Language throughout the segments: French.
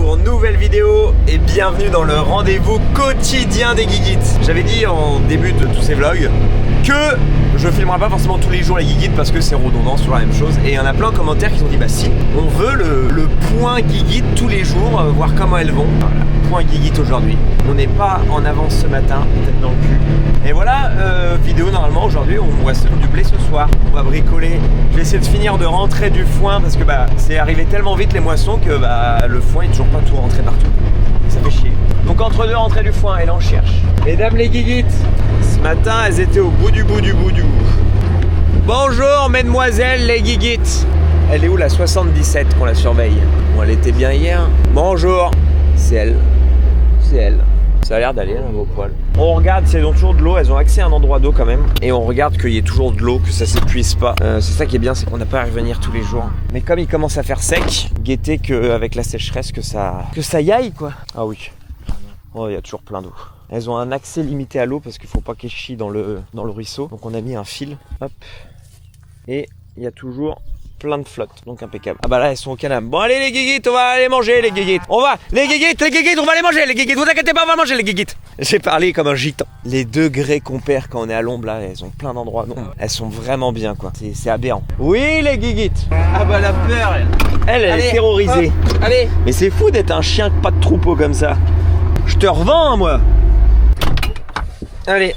pour une nouvelle vidéo et bienvenue dans le rendez-vous quotidien des Guiguites. J'avais dit en début de tous ces vlogs que je filmerai pas forcément tous les jours les Guiguites parce que c'est redondant sur la même chose. Et il y en a plein de commentaires qui ont dit bah si, on veut le point Guiguite tous les jours, voir comment elles vont. Voilà, point Guiguite aujourd'hui. On n'est pas en avance ce matin, tête dans le cul. Et voilà, vidéo normalement aujourd'hui, on moissonne du blé ce soir. On va bricoler. Je vais essayer de finir de rentrer du foin parce que bah c'est arrivé tellement vite les moissons que bah le foin est toujours pas tout rentré partout. Ça fait chier. Donc entre deux rentrées du foin, et là on cherche. Mesdames les Guiguites, ce matin elles étaient au bout du bout du bout du bout. Bonjour mesdemoiselles les Guiguites. Elle est où la 77 qu'on la surveille? Bon, elle était bien hier. Bonjour. C'est elle. C'est elle. Ça a l'air d'aller, un beau poil. On regarde si elles ont toujours de l'eau, elles ont accès à un endroit d'eau quand même. Et on regarde qu'il y ait toujours de l'eau, que ça s'épuise pas. C'est ça qui est bien, c'est qu'on n'a pas à revenir tous les jours. Mais comme il commence à faire sec, guettez qu'avec la sécheresse que ça y aille quoi. Ah oui. Oh, il y a toujours plein d'eau. Elles ont un accès limité à l'eau parce qu'il faut pas qu'elles chient dans le ruisseau. Donc on a mis un fil. Hop. Et il y a toujours plein de flotte, donc impeccable. Ah bah là elles sont au canam. Bon allez les Guiguites, on va aller manger les Guiguites. On va, les Guiguites, on va aller manger les Guiguites. Vous inquiétez pas, on va manger les Guiguites. J'ai parlé comme un gitan. Les degrés qu'on perd quand on est à l'ombre là, elles ont plein d'endroits d'ombre. Elles sont vraiment bien quoi, c'est aberrant. Oui les Guiguites. Ah bah la peur elle est terrorisée. Hop, allez. Mais c'est fou d'être un chien pas de troupeau comme ça. Je te revends moi. Allez.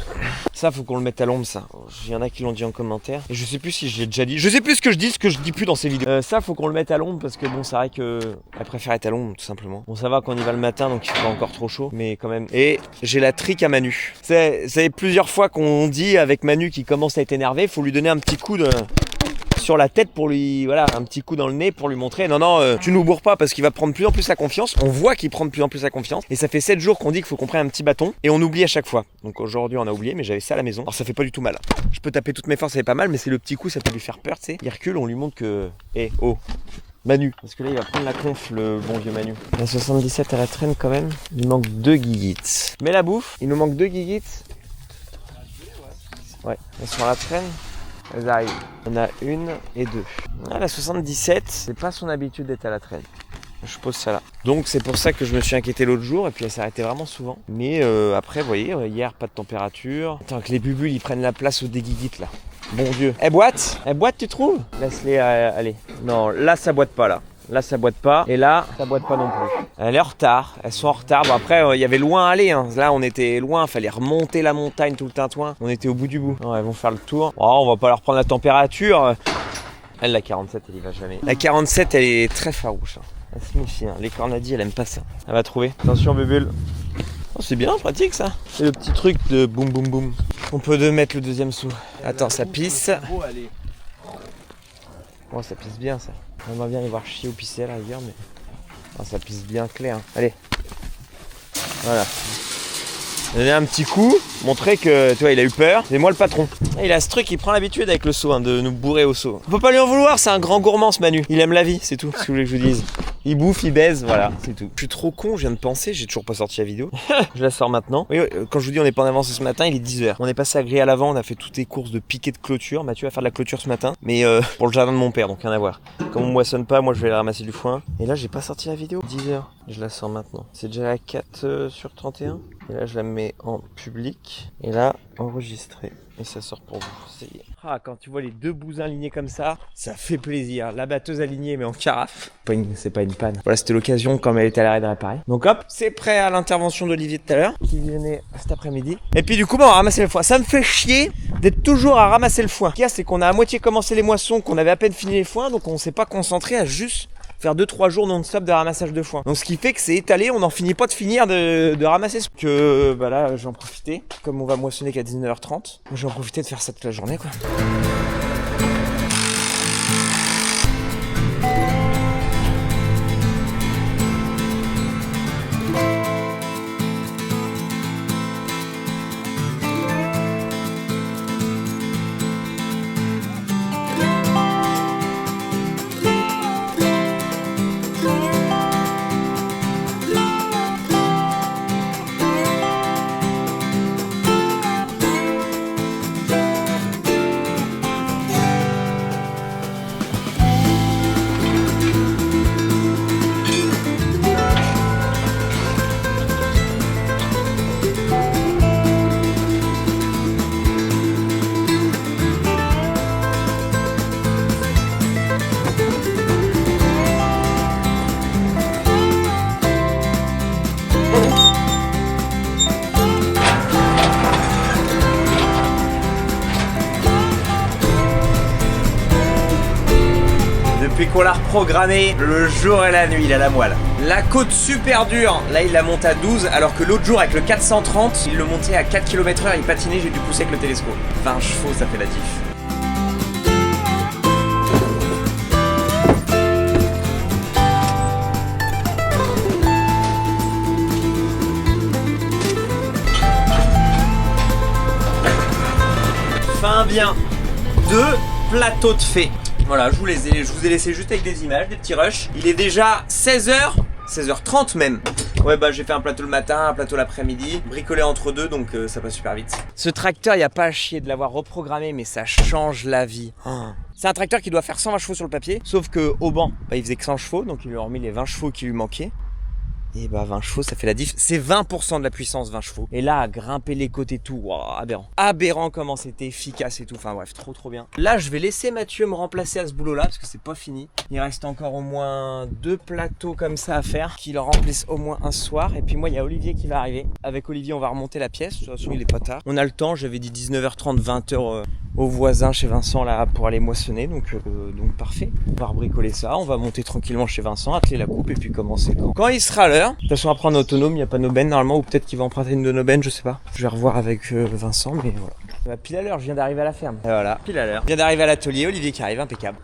Ça faut qu'on le mette à l'ombre ça. Il y en a qui l'ont dit en commentaire. Et je sais plus si je l'ai déjà dit. Je sais plus ce que je dis plus dans ces vidéos. Ça faut qu'on le mette à l'ombre parce que bon c'est vrai que elle préfère être à l'ombre tout simplement. Bon ça va qu'on y va le matin donc il fait pas encore trop chaud. Mais quand même. Et j'ai la trique à Manu. C'est plusieurs fois qu'on dit avec Manu qui commence à être énervé, faut lui donner un petit coup sur la tête pour lui, voilà, un petit coup dans le nez pour lui montrer non, tu nous bourres pas parce qu'il va prendre de plus en plus sa confiance. On voit qu'il prend de plus en plus sa confiance et ça fait 7 jours qu'on dit qu'il faut qu'on prenne un petit bâton et on oublie à chaque fois. Donc aujourd'hui on a oublié mais j'avais ça à la maison. Alors ça fait pas du tout mal. Je peux taper toutes mes forces, ça fait pas mal mais c'est le petit coup, ça peut lui faire peur, tu sais. Il recule, on lui montre que Manu, parce que là il va prendre la conf le bon vieux Manu. La 77 à la traîne quand même. Il manque 2 Guiguites. Mais la bouffe, il nous manque 2 Guiguites. Ouais, elles sont à la traîne. Elles arrivent. On a 1 et 2. Ah, la 77, c'est pas son habitude d'être à la traîne. Je pose ça là. Donc c'est pour ça que je me suis inquiété l'autre jour et puis elle s'arrêtait vraiment souvent. Mais après, vous voyez, hier pas de température. Attends que les bubules ils prennent la place aux déguiguites là. Bon Dieu. Elle boite tu trouves? Laisse-les aller. Non, là ça boite pas là. Là ça boite pas et là ça boite pas non plus. Elle est en retard, elles sont en retard. Bon après il y avait loin à aller hein. Là on était loin, fallait remonter la montagne tout le tintouin. On était au bout du bout. Non, elles vont faire le tour. Oh, on va pas leur prendre la température. Elle la 47 elle y va jamais. La 47 elle est très farouche. Hein. Elle se méfie. Hein. Les cornadis elle aime pas ça. Elle va trouver. Attention bubule. Oh, c'est bien pratique ça. C'est le petit truc de boum boum boum. On peut mettre le deuxième saut. Attends ça pisse. Oh ça pisse bien ça. On va bien aller voir chier ou pisser à la rigueur, mais oh, ça pisse bien clair. Allez, voilà. Donner un petit coup, montrer que tu vois, il a eu peur. C'est moi le patron. Et il a ce truc, il prend l'habitude avec le seau, hein, de nous bourrer au seau. On peut pas lui en vouloir, c'est un grand gourmand ce Manu. Il aime la vie, c'est tout. Ce que vous voulez que je vous dise. Il bouffe, il baise, voilà, c'est tout. Je suis trop con, je viens de penser, j'ai toujours pas sorti la vidéo. Je la sors maintenant. Oui, quand je vous dis on n'est pas en avance ce matin, il est 10h. On est passé à griller à l'avant, on a fait toutes les courses de piquet de clôture. Mathieu va faire de la clôture ce matin, mais pour le jardin de mon père, donc rien à voir. Comme on moissonne pas, moi je vais aller ramasser du foin. Et là j'ai pas sorti la vidéo. 10h, je la sors maintenant. C'est déjà la 4 sur 31. Et là je la mets en public. Et là, enregistré. Et ça sort pour vous. Ah, quand tu vois les deux bousins alignés comme ça fait plaisir. La batteuse alignée mais en carafe. C'est pas une panne. Voilà, c'était l'occasion comme elle était à l'arrêt de réparer. Donc hop, c'est prêt à l'intervention d'Olivier de tout à l'heure, qui venait cet après-midi. Et puis du coup, on va ramasser le foin. Ça me fait chier d'être toujours à ramasser le foin. Ce qu'il y a, c'est qu'on a à moitié commencé les moissons, qu'on avait à peine fini les foins, donc on s'est pas concentré à juste faire 2-3 jours non-stop de ramassage de foin. Donc ce qui fait que c'est étalé, on n'en finit pas de finir de ramasser. Que bah là j'en profitais, comme on va moissonner qu'à 19h30, j'en profitais de faire ça toute la journée quoi. qu'on l'a reprogrammé le jour et la nuit, il a la moelle. La côte super dure, là il la monte à 12, alors que l'autre jour avec le 430, il le montait à 4 km/h, il patinait, j'ai dû pousser avec le télescope. 20 chevaux, ça fait la diff. Fin bien, 2 plateaux de fées. Voilà, je vous ai laissé juste avec des images, des petits rushs. Il est déjà 16h, 16h30 même. Ouais bah j'ai fait un plateau le matin, un plateau l'après-midi, bricolé entre deux, donc ça passe super vite. Ce tracteur, il n'y a pas à chier de l'avoir reprogrammé, mais ça change la vie. C'est un tracteur qui doit faire 120 chevaux sur le papier, sauf que au banc, bah, il faisait que 100 chevaux, donc il lui a remis les 20 chevaux qui lui manquaient. Et bah 20 chevaux ça fait la diff, c'est 20% de la puissance 20 chevaux. Et là à grimper les côtés et tout, wow, aberrant. Aberrant comment c'était efficace et tout, enfin bref, trop bien. Là je vais laisser Mathieu me remplacer à ce boulot là, parce que c'est pas fini. Il reste encore au moins 2 plateaux comme ça à faire, qui le remplissent au moins un soir. Et puis moi il y a Olivier qui va arriver. Avec Olivier on va remonter la pièce, de toute façon il est pas tard. On a le temps, j'avais dit 19h30, 20h aux voisins chez Vincent là pour aller moissonner, donc parfait. On va rebricoler ça, on va monter tranquillement chez Vincent, atteler la coupe et puis commencer quand il sera l'heure. De toute façon après on est autonome, il n'y a pas nos bennes normalement, ou peut-être qu'il va emprunter une de nos bennes, je sais pas. Je vais revoir avec Vincent, mais voilà. Bah, pile à l'heure, je viens d'arriver à la ferme. Et voilà, pile à l'heure. Je viens d'arriver à l'atelier, Olivier qui arrive, impeccable.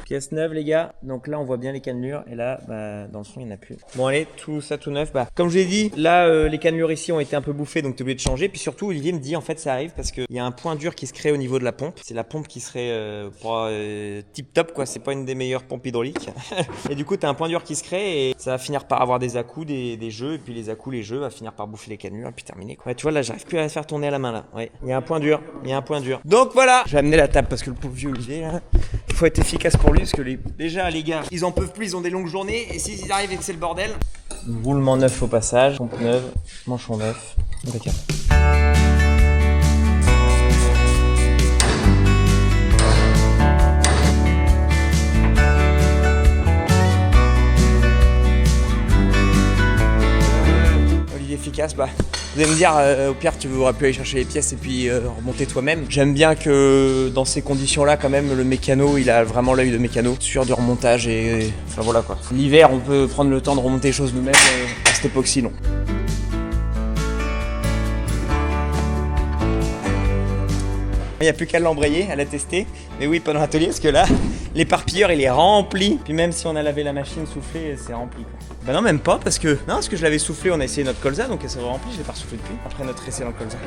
Pièce neuve les gars, donc là on voit bien les cannelures et là bah, dans le fond il n'y en a plus. Bon allez, tout ça tout neuf, bah comme je l'ai dit, là les cannelures ici ont été un peu bouffées donc t'es obligé de changer. Puis surtout Olivier me dit en fait ça arrive parce qu'il y a un point dur qui se crée au niveau de la pompe. C'est la pompe qui serait tip top quoi, c'est pas une des meilleures pompes hydrauliques. Et du coup t'as un point dur qui se crée et ça va finir par avoir des à-coups, des jeux, et puis les à-coups, les jeux va finir par bouffer les cannelures et puis terminer quoi. Ouais, tu vois là j'arrive plus à la faire tourner à la main là, ouais, il y a un point dur, Donc voilà, je vais amener la table parce que le pauvre vieux Olivier là, il faut être efficace pour lui parce que déjà les gars, ils en peuvent plus, ils ont des longues journées et s'ils arrivent et que c'est le bordel. Roulement neuf au passage, pompe neuve, manchon neuf, impeccable. Olivier efficace, bah vous allez me dire, au pire tu aurais pu aller chercher les pièces et puis remonter toi-même. J'aime bien que dans ces conditions-là, quand même, le mécano, il a vraiment l'œil de mécano, sûr du remontage et enfin voilà quoi. L'hiver, on peut prendre le temps de remonter les choses nous-mêmes, à cette époque-ci, non. Il n'y a plus qu'à l'embrayer, à la tester. Mais oui, pas dans l'atelier, parce que là, l'éparpilleur, il est rempli. Puis même si on a lavé la machine, soufflé, c'est rempli quoi. Bah non, même pas, parce que je l'avais soufflé, on a essayé notre colza, donc elle s'est remplie, je l'ai pas ressoufflé depuis, après notre essai dans le colza.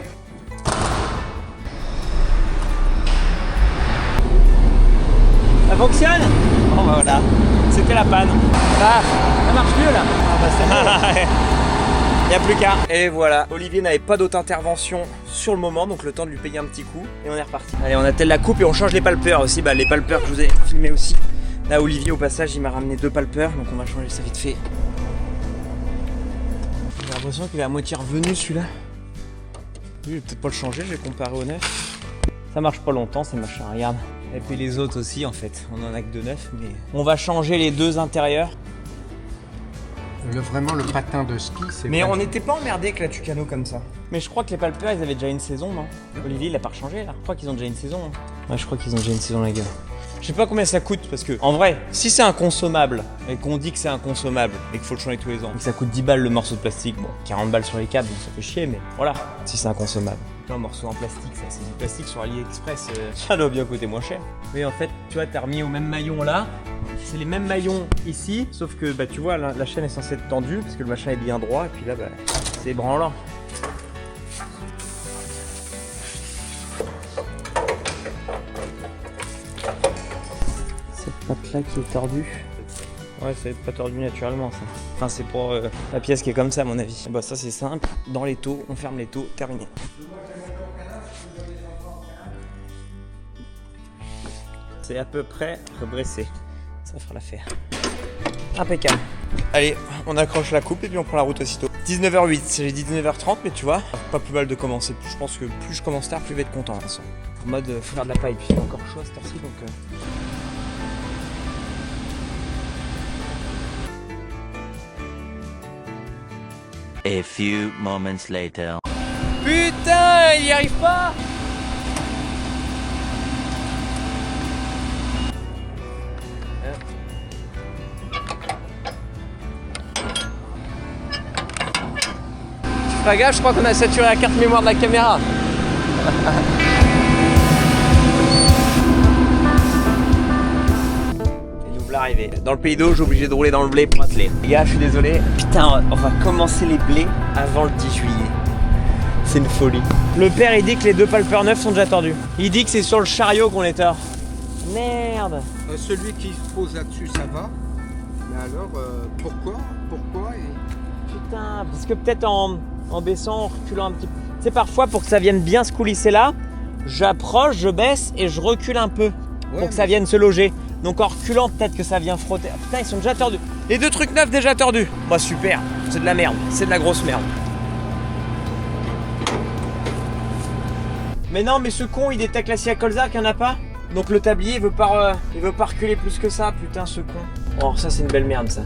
Ça fonctionne? Oh bah voilà, c'était la panne. Ah, ça marche mieux là. Ah bah c'est mieux. Il n'y a plus qu'à. Et voilà, Olivier n'avait pas d'autre intervention sur le moment, donc le temps de lui payer un petit coup, et on est reparti. Allez, on attelle la coupe et on change les palpeurs aussi, bah les palpeurs que je vous ai filmés aussi. Là, Olivier, au passage, il m'a ramené 2 palpeurs, donc on va changer ça vite fait. J'ai l'impression qu'il est à moitié revenu celui-là. Lui, je vais peut-être pas le changer, je vais comparer au neuf. Ça marche pas longtemps ces machins, regarde. Et puis les autres aussi en fait, on en a que 2 neufs, mais... On va changer les 2 intérieurs. Vraiment le patin de ski, c'est... Mais on n'était pas emmerdé avec la Tucano comme ça. Mais je crois que les palpeurs, ils avaient déjà une saison, non? Olivier, il a pas rechangé là. Je crois qu'ils ont déjà une saison. Hein. Ouais, je crois qu'ils ont déjà une saison les gars. Je sais pas combien ça coûte parce que, en vrai, si c'est inconsommable et qu'on dit que c'est inconsommable et qu'il faut le changer tous les ans, et que ça coûte 10 balles le morceau de plastique, bon, 40 balles sur les câbles, donc ça fait chier, mais voilà, si c'est inconsommable. Un morceau en plastique, ça c'est du plastique sur AliExpress, ça doit bien coûter moins cher. Mais en fait, tu vois, t'as remis au même maillon là, c'est les mêmes maillons ici, sauf que bah tu vois, la chaîne est censée être tendue parce que le machin est bien droit et puis là, bah, c'est branlant. Là qui est tordu. Ouais, ça va être pas tordu naturellement ça. Enfin, c'est pour la pièce qui est comme ça à mon avis. Bah ça c'est simple, dans les taux, on ferme les taux, terminé. C'est à peu près redressé. Ça fera l'affaire. Impeccable. Allez, on accroche la coupe et puis on prend la route aussitôt. 19h08, j'ai dit 19h30 mais tu vois, pas plus mal de commencer. Je pense que plus je commence tard, plus je vais être content de toute façon. En mode, faut faire de la paille, puis il fait encore chaud à cette heure-ci donc... A few moments later. Putain, il y arrive pas. pas grave, je crois qu'on a saturé la carte mémoire de la caméra. Et nous l'arrivée. Dans le pays d'eau, j'ai obligé de rouler dans le blé pour atteler. Les gars, je suis désolé. Putain, on va commencer les blés avant le 10 juillet. C'est une folie. Le père, il dit que les 2 palpeurs neufs sont déjà tordus. Il dit que c'est sur le chariot qu'on les tord. Merde. Celui qui se pose là-dessus, ça va. Mais alors, pourquoi Putain, parce que peut-être en baissant, en reculant un petit peu. Tu sais, parfois, pour que ça vienne bien se coulisser là, j'approche, je baisse et je recule un peu. Pour que ça vienne se loger. Donc en reculant, peut-être que ça vient frotter. Ah, putain, ils sont déjà tordus. Les 2 trucs neufs déjà tordus. Bah super, c'est de la merde. C'est de la grosse merde. Mais non, mais ce con, il détecte la scie à colza qu'il n'y en a pas. Donc le tablier, il veut pas reculer plus que ça. Putain, ce con. Oh, ça, c'est une belle merde, ça.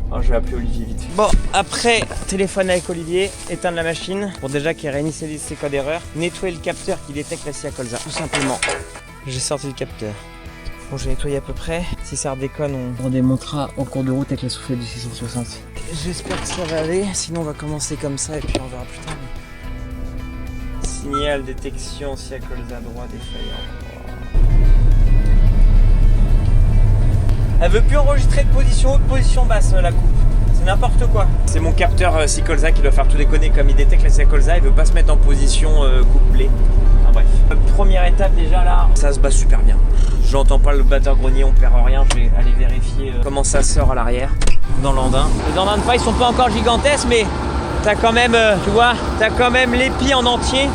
Oh, je vais appeler Olivier vite. Bon, après, téléphone avec Olivier, éteindre la machine pour déjà qu'il réinitialise ses codes d'erreur, nettoyer le capteur qui détecte la scie à colza, tout simplement. J'ai sorti le capteur. Bon, je vais nettoyer à peu près. Si ça redéconne, on redémontera en cours de route avec la soufflette du 660. J'espère que ça va aller, sinon on va commencer comme ça et puis on verra plus tard. Signal détection scie à colza droit défaillant. Elle veut plus enregistrer de position haute, position basse, la coupe. C'est n'importe quoi. C'est mon capteur scie colza qui doit faire tout déconner. Comme il détecte la scie à colza, il veut pas se mettre en position coupe blé. Enfin bref. Première étape déjà là, ça se bat super bien. J'entends pas le batteur grogner, on perd rien. Je vais aller vérifier comment ça sort à l'arrière dans l'andin. Les andins de paille sont pas encore gigantesques, mais t'as quand même, tu vois, t'as quand même l'épi en entier.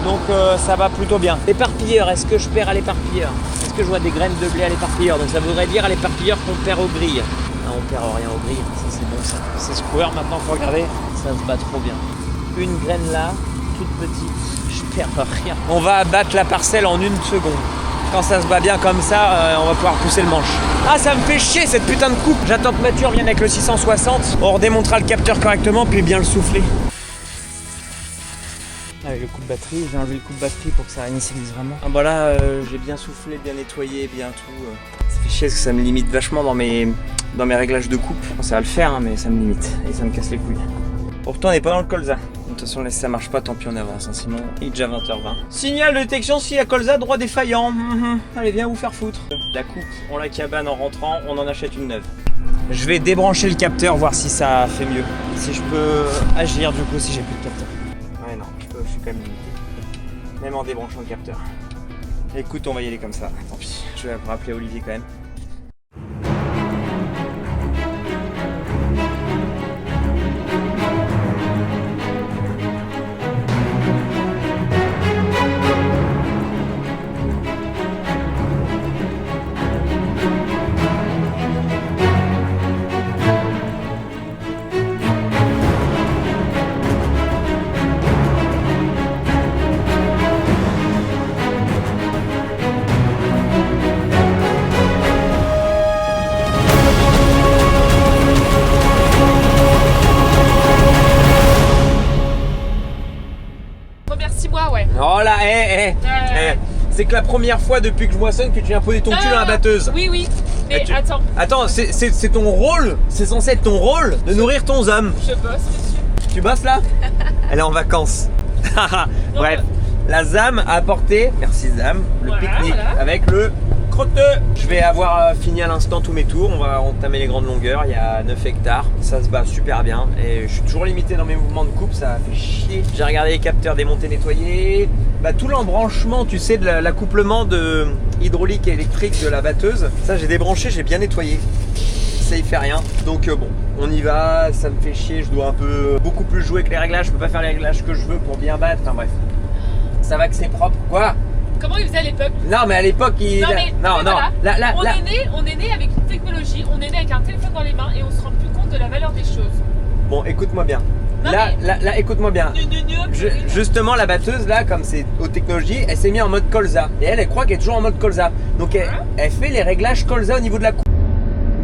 Donc ça va plutôt bien. L'éparpilleur, est-ce que je perds à l'éparpilleur? Est-ce que je vois des graines de blé à l'éparpilleur? Donc ça voudrait dire à l'éparpilleur qu'on perd aux grilles. Non, on perd rien aux grilles, ça c'est bon ça. C'est ce coureur maintenant, faut regarder, ça se bat trop bien. Une graine là, toute petite, je perds rien. On va abattre la parcelle en 1 seconde. Quand ça se bat bien comme ça, on va pouvoir pousser le manche. Ah, ça me fait chier cette putain de coupe. J'attends que Mathieu revienne avec le 660. On redémontera le capteur correctement, puis bien le souffler. Avec le coup de batterie, j'ai enlevé le coup de batterie pour que ça réinitialise vraiment. Ah bah là, j'ai bien soufflé, bien nettoyé, bien tout. Ça fait chier parce que ça me limite vachement dans mes réglages de coupe. Bon, ça va le faire, hein, mais ça me limite et ça me casse les couilles. Pourtant, on n'est pas dans le colza. De toute façon, si ça marche pas, tant pis, on avance. Hein, sinon, il est déjà 20h20. Signal de détection scie à colza droit défaillant. Allez, viens vous faire foutre. La coupe, on la cabane en rentrant, on en achète une neuve. Je vais débrancher le capteur, voir si ça fait mieux. Si je peux agir du coup, si j'ai plus de capteur. Ouais, non, je suis quand même limité. Même en débranchant le capteur. Écoute, on va y aller comme ça. Tant pis, je vais rappeler Olivier quand même. Oh là, c'est que la première fois depuis que je moissonne que tu viens poser ton cul dans la batteuse. Oui, oui, mais attends. Attends, c'est ton rôle, c'est censé être ton rôle de nourrir ton homme. Je bosse, monsieur. Tu bosses là? Elle est en vacances. Bref, la ZAM a apporté, merci ZAM, le pique-nique avec le crotteux. Je vais avoir fini à l'instant tous mes tours, on va entamer les grandes longueurs, il y a 9 hectares, ça se bat super bien et je suis toujours limité dans mes mouvements de coupe, ça fait chier. J'ai regardé les capteurs démontés, nettoyés, tout l'embranchement, tu sais, de l'accouplement de hydraulique et électrique de la batteuse, ça j'ai débranché, j'ai bien nettoyé. Ça y fait rien, donc bon, on y va, ça me fait chier, je dois beaucoup plus jouer avec les réglages, je peux pas faire les réglages que je veux pour bien battre, enfin bref. Ça va que c'est propre, quoi. Comment il faisait à l'époque? Non mais à l'époque il... Non mais, voilà. On est né avec une technologie, on est né avec un téléphone dans les mains et on se rend plus compte de la valeur des choses. Bon, écoute-moi bien. Là, écoute-moi bien. Justement, la batteuse, là, comme c'est aux technologies, elle s'est mise en mode colza. Et elle croit qu'elle est toujours en mode colza. Donc elle fait les réglages colza au niveau de la coupe.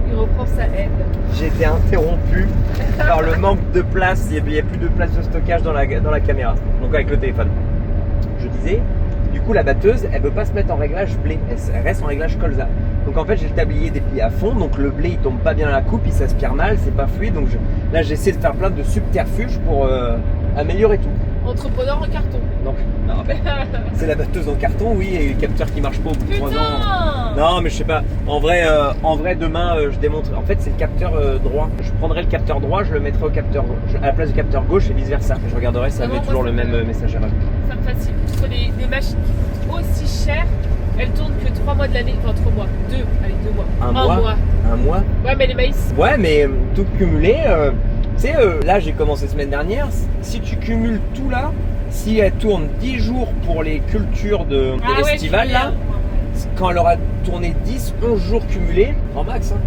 Il reprend sa haine. J'ai été interrompu par le manque de place. Il n'y a plus de place de stockage dans la caméra. Donc avec le téléphone. Je disais, du coup, la batteuse, elle ne veut pas se mettre en réglage blé. Elle reste en réglage colza. Donc en fait, j'ai le tablier déplié à fond. Donc le blé, il tombe pas bien dans la coupe, il s'aspire mal, c'est pas fluide. Donc là, j'essaie de faire plein de subterfuges pour améliorer tout. Entrepreneur en carton. Donc, non, c'est la batteuse en carton, oui, et le capteur qui marche pas au bout de 3 ans. Putain! Non, mais je sais pas. En vrai, demain, je démontre. En fait, c'est le capteur droit. Je prendrai le capteur droit, je le mettrai au capteur à la place du capteur gauche et vice versa. Je regarderai, ça met toujours le même message à rajouter. Ça me fascine. Parce que les machines qui coûtent aussi cher, elles tournent que 3 mois de l'année. Enfin, 3 mois. 2 mois. Un mois. Un mois. Ouais, mais les maïs. Ouais, mais tout cumulé. Tu sais, là, j'ai commencé semaine dernière. Si tu cumules tout là, si elle tourne 10 jours pour les cultures de l'estivale, là, quand elle aura tourné 10, 11 jours cumulés, en max, hein.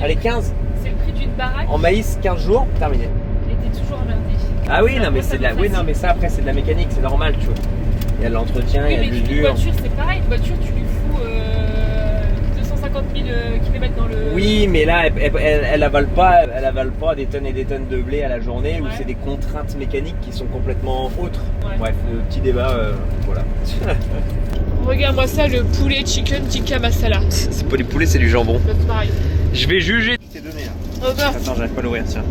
Allez, 15. C'est le prix d'une baraque. En maïs, 15 jours, terminé. Et t'es toujours emmerdé. Ah oui, non, mais c'est de la. Oui, non, mais ça après, c'est de la mécanique, c'est normal, tu vois. Il y a de l'entretien, il y a de Une l'usure. voiture, c'est pareil. Une voiture, tu lui fous 250 000 km dans le. Oui, mais là, elle avale pas des tonnes et des tonnes de blé à la journée, où c'est des contraintes mécaniques qui sont complètement autres. Ouais. Bref, petit débat, voilà. Regarde-moi ça, le poulet chicken tikka masala. C'est pas du poulet, c'est du jambon. C'est pareil. Je vais juger. C'est donné là. Oh bah. Attends, j'arrive pas à l'ouvrir, tiens.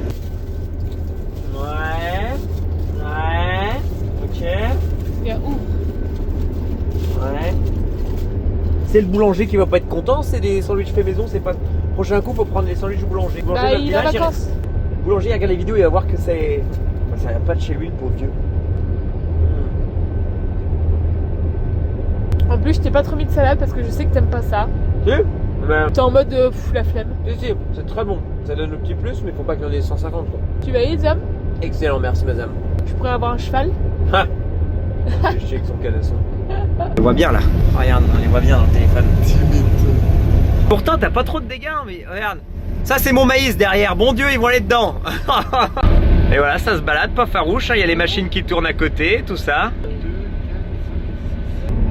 Ouais. Ok. Il y a où? Ouais. C'est le boulanger qui va pas être content, c'est des sandwichs faits maison, c'est pas. Prochain coup, faut prendre les sandwichs du boulanger. Bah, il est en vacances. Le boulanger, il regarde les vidéos, il va voir que c'est. Ça vient pas de chez lui, le pauvre vieux. En plus, je t'ai pas trop mis de salade parce que je sais que t'aimes pas ça. Si? Ben. T'es en mode la flemme. Si, c'est très bon. Ça donne le petit plus, mais faut pas qu'il y en ait 150 quoi. Tu vas y aller, Zam? Excellent, merci madame. Je pourrais avoir un cheval. Ha! Je sais avec son canasson. On les voit bien là. Regarde, on les voit bien dans le téléphone. Pourtant, t'as pas trop de dégâts, mais regarde. Ça, c'est mon maïs derrière. Bon Dieu, ils vont aller dedans. Et voilà, ça se balade, pas farouche. Il y a les machines qui tournent à côté, tout ça.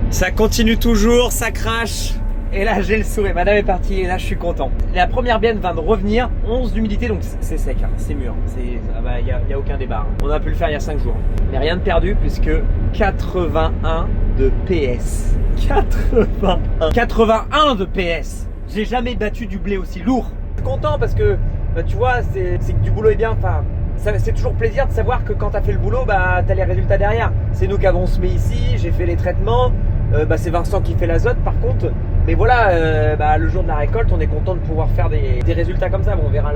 Ça continue toujours, ça crache. Et là, j'ai le sourire. Madame est partie et là, je suis content. La première bienne vient de revenir. 11 d'humidité, donc c'est sec, hein, c'est mûr. Il n'y a aucun débat. Hein. On a pu le faire il y a 5 jours. Mais rien de perdu puisque 81 de PS. 81 de PS. J'ai jamais battu du blé aussi lourd. Je suis content parce que, bah, tu vois, c'est que du boulot est bien. Enfin, c'est toujours plaisir de savoir que quand t'as fait le boulot, bah, t'as les résultats derrière. C'est nous qui avons semé ici, j'ai fait les traitements. C'est Vincent qui fait l'azote par contre. Mais voilà, le jour de la récolte, on est content de pouvoir faire des résultats comme ça. Bon, on verra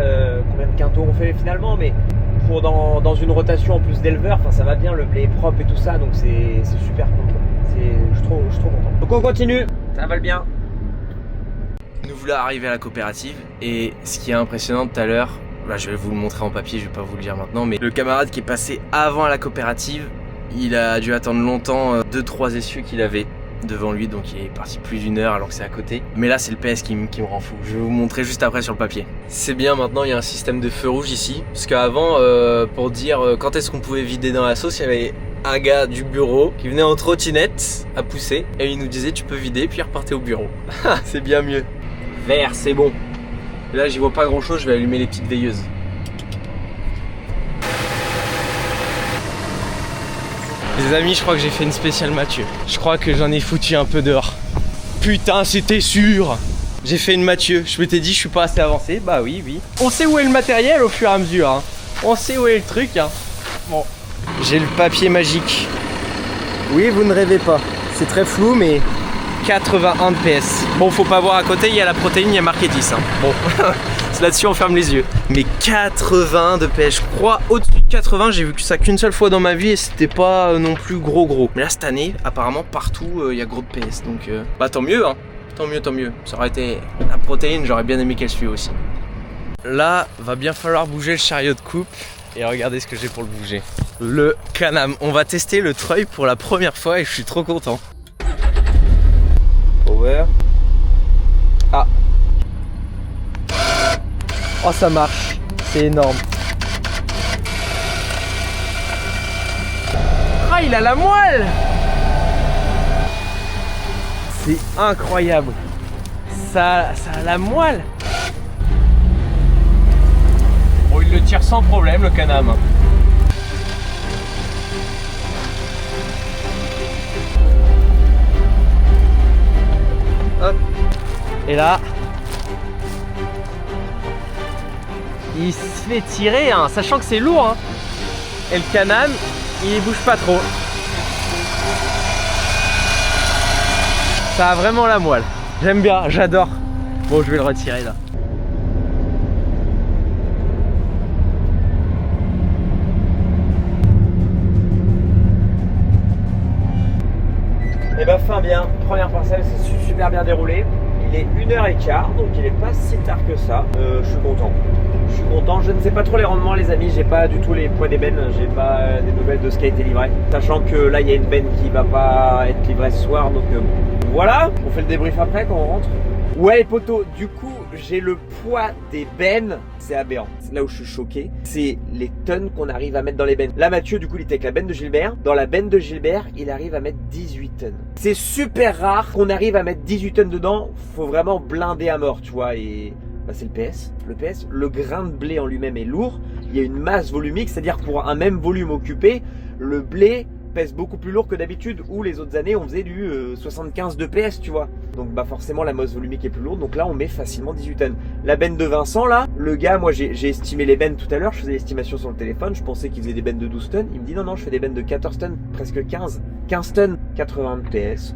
combien de quintaux on fait finalement, mais pour dans une rotation en plus d'éleveur, ça va bien, le blé est propre et tout ça, donc c'est super cool. Je suis trop content. Donc on continue, ça va bien. Nous voilà arriver à la coopérative et ce qui est impressionnant tout à l'heure, je vais vous le montrer en papier, je vais pas vous le dire maintenant, mais le camarade qui est passé avant à la coopérative, il a dû attendre longtemps 2-3 essieux qu'il avait devant lui, donc il est parti plus d'1 heure alors que c'est à côté. Mais là c'est le PS qui me rend fou, je vais vous montrer juste après sur le papier. C'est bien, maintenant il y a un système de feu rouge ici, parce qu'avant pour dire quand est-ce qu'on pouvait vider dans la sauce, il y avait un gars du bureau qui venait en trottinette à pousser et il nous disait tu peux vider puis il repartait au bureau. C'est bien mieux. Vert, c'est bon. Et là j'y vois pas grand chose, je vais allumer les petites veilleuses. Les amis, je crois que j'ai fait une spéciale Mathieu. Je crois que j'en ai foutu un peu dehors. Putain, c'était sûr. J'ai fait une Mathieu. Je m'étais dit, je suis pas assez avancé. Bah oui. On sait où est le matériel au fur et à mesure. Hein. On sait où est le truc. Hein. Bon, j'ai le papier magique. Oui, vous ne rêvez pas. C'est très flou, mais 81 de PS. Bon, faut pas voir à côté, il y a la protéine, il y a marqué 10. Hein. Bon, là-dessus, on ferme les yeux. Mais 80 de PS, je crois, au-dessus de 80, j'ai vu que ça qu'une seule fois dans ma vie et c'était pas non plus gros. Mais là, cette année, apparemment, partout, il y a gros de PS. Donc, tant mieux, hein. Tant mieux. Ça aurait été la protéine, j'aurais bien aimé qu'elle suive aussi. Là, va bien falloir bouger le chariot de coupe. Et regardez ce que j'ai pour le bouger. Le Can-Am. On va tester le treuil pour la première fois et je suis trop content. Over. Ah. Oh, ça marche. C'est énorme. Ah, il a la moelle. C'est incroyable. Ça a la moelle. Bon, il le tire sans problème, le Can-Am. Hop. Et là, il se fait tirer, hein, sachant que c'est lourd. Hein. Et le Can-Am, il bouge pas trop. Ça a vraiment la moelle. J'aime bien, j'adore. Bon, je vais le retirer là. Et bah fin bien, première parcelle c'est super bien déroulé. Il est 1h15 donc il est pas si tard que ça. Je suis content. Je suis content, je ne sais pas trop les rendements les amis, j'ai pas du tout les poids des bennes, j'ai pas des nouvelles de ce qui a été livré. Sachant que là il y a une benne qui va pas être livrée ce soir donc voilà, on fait le débrief après quand on rentre. Ouais les potos, du coup j'ai le poids des bennes, c'est aberrant. C'est là où je suis choqué, c'est les tonnes qu'on arrive à mettre dans les bennes. Là Mathieu du coup il était avec la benne de Gilbert, dans la benne de Gilbert il arrive à mettre 18 tonnes. C'est super rare qu'on arrive à mettre 18 tonnes dedans, faut vraiment blinder à mort tu vois et... Bah c'est le PS. Le grain de blé en lui-même est lourd, il y a une masse volumique, c'est-à-dire pour un même volume occupé, le blé pèse beaucoup plus lourd que d'habitude où les autres années on faisait du 75 de PS tu vois. Donc bah forcément la masse volumique est plus lourde, donc là on met facilement 18 tonnes. La benne de Vincent là, le gars, moi j'ai estimé les bennes tout à l'heure, je faisais l'estimation sur le téléphone, je pensais qu'il faisait des bennes de 12 tonnes, il me dit non je fais des bennes de 14 tonnes, presque 15 tonnes, 80 PS.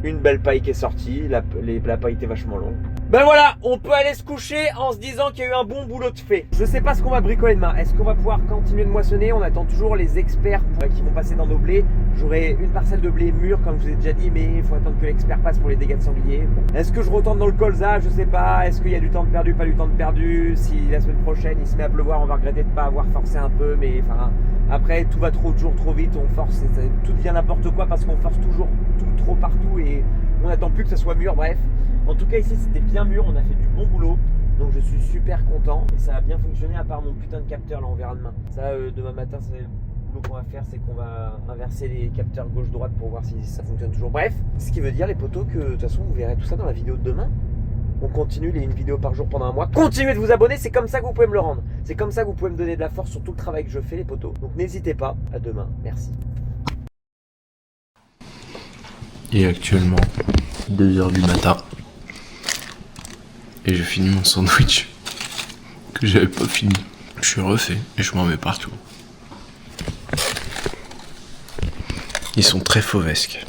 Une belle paille qui est sortie, la paille était vachement longue. Ben voilà, on peut aller se coucher en se disant qu'il y a eu un bon boulot de fait. Je sais pas ce qu'on va bricoler demain. Est-ce qu'on va pouvoir continuer de moissonner? On attend toujours les experts qui vont passer dans nos blés. J'aurai une parcelle de blé mûr comme je vous ai déjà dit, mais il faut attendre que l'expert passe pour les dégâts de sanglier. Bon. Est-ce que je retourne dans le colza? Je sais pas. Est-ce qu'il y a du temps de perdu, pas du temps de perdu? Si la semaine prochaine il se met à pleuvoir, on va regretter de pas avoir forcé un peu, mais enfin après tout va toujours trop vite, on force, tout devient n'importe quoi parce qu'on force toujours tout trop partout et on n'attend plus que ça soit mûr, bref. En tout cas ici c'était bien mûr, on a fait du bon boulot. Donc je suis super content et ça a bien fonctionné à part mon putain de capteur là, on verra demain. Ça demain matin c'est le boulot qu'on va faire, c'est qu'on va inverser les capteurs gauche-droite pour voir si ça fonctionne toujours. Bref, ce qui veut dire les potos que de toute façon vous verrez tout ça dans la vidéo de demain. On continue les une vidéo par jour pendant un mois. Continuez de vous abonner, c'est comme ça que vous pouvez me le rendre. C'est comme ça que vous pouvez me donner de la force sur tout le travail que je fais les potos. Donc n'hésitez pas, à demain, merci. Et actuellement 2h du matin et je finis mon sandwich que j'avais pas fini. Je suis refait et je m'en mets partout. Ils sont très fauvesques.